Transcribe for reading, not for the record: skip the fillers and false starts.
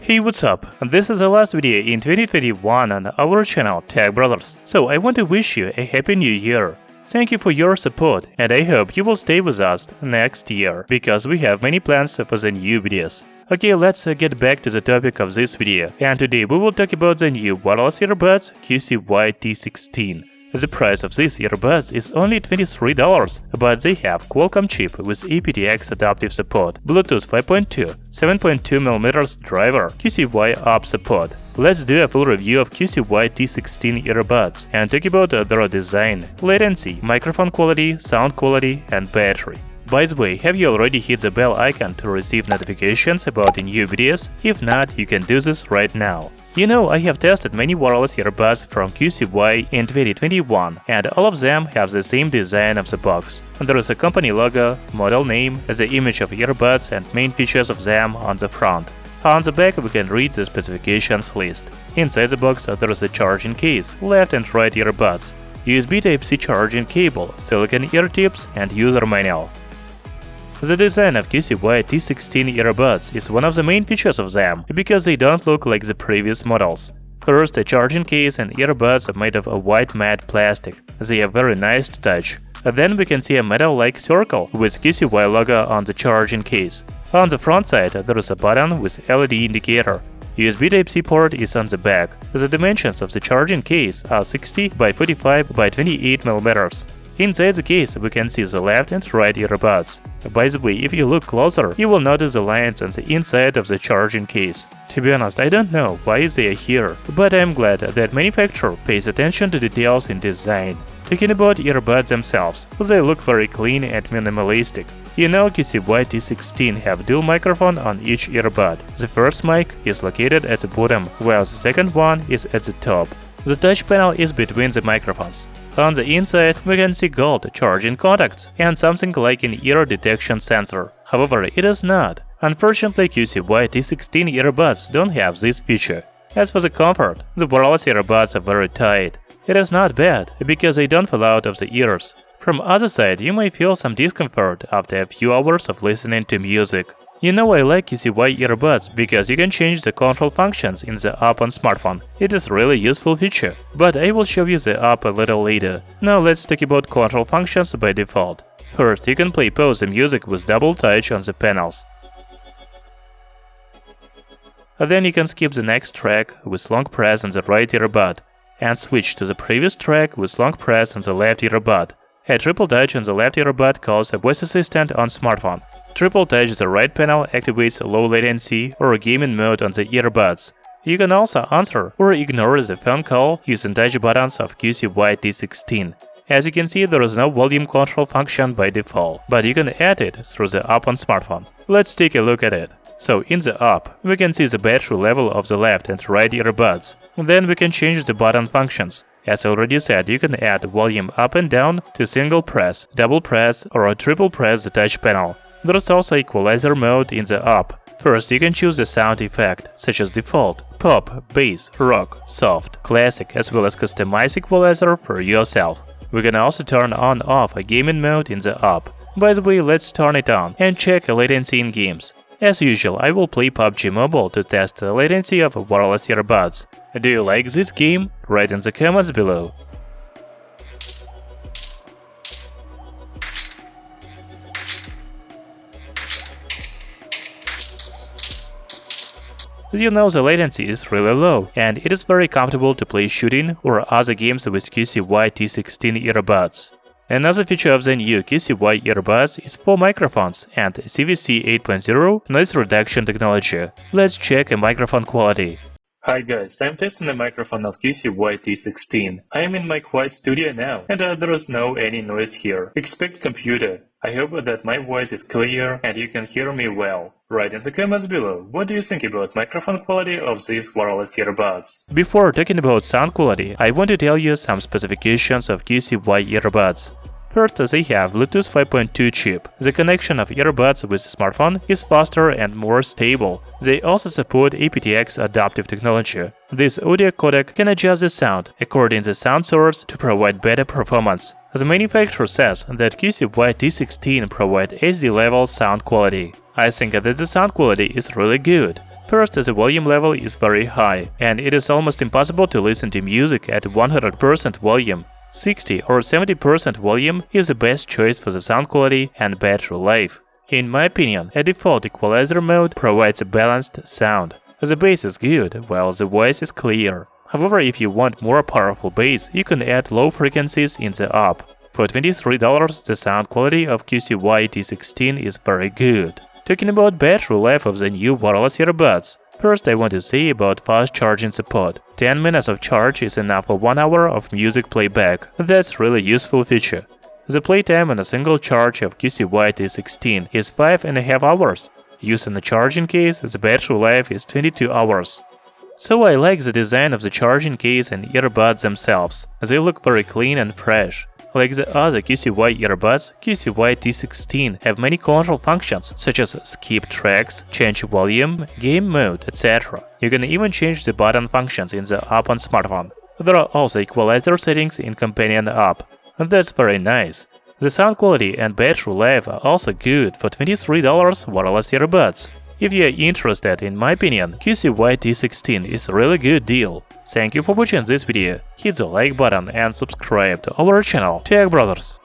Hey, what's up? This is the last video in 2021 on our channel Tech Brothers, so I want to wish you a happy new year. Thank you for your support, and I hope you will stay with us next year, because we have many plans for the new videos. Okay, let's get back to the topic of this video, and today we will talk about the new wireless earbuds QCY T16. The price of these earbuds is only $23, but they have Qualcomm chip with AptX Adaptive support, Bluetooth 5.2, 7.2mm driver, QCY App support. Let's do a full review of QCY T16 earbuds and talk about their design, latency, microphone quality, sound quality, and battery. By the way, have you already hit the bell icon to receive notifications about the new videos? If not, you can do this right now. You know, I have tested many wireless earbuds from QCY in 2021, and all of them have the same design of the box. There is a company logo, model name, the image of earbuds and main features of them on the front. On the back we can read the specifications list. Inside the box there is a charging case, left and right earbuds, USB Type-C charging cable, silicone ear tips, and user manual. The design of QCY T16 earbuds is one of the main features of them, because they don't look like the previous models. First, a charging case and earbuds are made of a white matte plastic. They are very nice to touch. Then we can see a metal-like circle with QCY logo on the charging case. On the front side there is a button with LED indicator. USB Type-C port is on the back. The dimensions of the charging case are 60 by 45 by 28 mm. Inside the case we can see the left and right earbuds. By the way, if you look closer, you will notice the lines on the inside of the charging case. To be honest, I don't know why they are here, but I am glad that manufacturer pays attention to details in design. Talking about earbuds themselves, they look very clean and minimalistic. You know, QCY T16 have dual microphone on each earbud. The first mic is located at the bottom, while the second one is at the top. The touch panel is between the microphones. On the inside, we can see gold charging contacts and something like an ear detection sensor. However, it is not. Unfortunately, QCY T16 earbuds don't have this feature. As for the comfort, the wireless earbuds are very tight. It is not bad, because they don't fall out of the ears. From other side, you may feel some discomfort after a few hours of listening to music. You know, I like QCY earbuds because you can change the control functions in the app on smartphone. It is really useful feature, but I will show you the app a little later. Now let's talk about control functions by default. First, you can pause the music with double touch on the panels. Then you can skip the next track with long press on the right earbud, and switch to the previous track with long press on the left earbud. A triple touch on the left earbud calls a voice assistant on smartphone. Triple touch the right panel activates low latency or gaming mode on the earbuds. You can also answer or ignore the phone call using touch buttons of QCY T16. As you can see, there is no volume control function by default, but you can add it through the app on smartphone. Let's take a look at it. So in the app, we can see the battery level of the left and right earbuds. Then we can change the button functions. As already said, you can add volume up and down to single press, double press, or triple press the touch panel. There is also equalizer mode in the app. First, you can choose the sound effect, such as default, pop, bass, rock, soft, classic, as well as customize equalizer for yourself. We can also turn on/off a gaming mode in the app. By the way, let's turn it on and check latency in games. As usual, I will play PUBG Mobile to test the latency of wireless earbuds. Do you like this game? Write in the comments below. You know, the latency is really low, and it is very comfortable to play shooting or other games with QCY T16 earbuds. Another feature of the new QCY earbuds is 4 microphones and CVC 8.0 noise reduction technology. Let's check a microphone quality. Hi guys, I'm testing the microphone of QCY T16. I am in my quiet studio now, and there is no any noise here. Expect computer. I hope that my voice is clear and you can hear me well. Write in the comments below, what do you think about microphone quality of these wireless earbuds? Before talking about sound quality, I want to tell you some specifications of QCY earbuds. First, they have Bluetooth 5.2 chip. The connection of earbuds with smartphone is faster and more stable. They also support AptX Adaptive technology. This audio codec can adjust the sound according to the sound source to provide better performance. The manufacturer says that QCY T16 provides HD level sound quality. I think that the sound quality is really good. First, the volume level is very high, and it is almost impossible to listen to music at 100% volume. 60 or 70% volume is the best choice for the sound quality and battery life. In my opinion, a default equalizer mode provides a balanced sound. The bass is good, while the voice is clear. However, if you want more powerful bass, you can add low frequencies in the app. For $23, the sound quality of QCY T16 is very good. Talking about battery life of the new wireless earbuds, first I want to say about fast charging support. 10 minutes of charge is enough for 1 hour of music playback. That's really useful feature. The playtime on a single charge of QCY T16 is 5.5 hours. Using a charging case, the battery life is 22 hours. So I like the design of the charging case and earbuds themselves. They look very clean and fresh. Like the other QCY earbuds, QCY T16 have many control functions such as skip tracks, change volume, game mode, etc. You can even change the button functions in the app on smartphone. There are also equalizer settings in companion app. That's very nice. The sound quality and battery life are also good for $23 wireless earbuds. If you are interested, in my opinion, QCY T16 is a really good deal. Thank you for watching this video. Hit the like button and subscribe to our channel, Tech Brothers.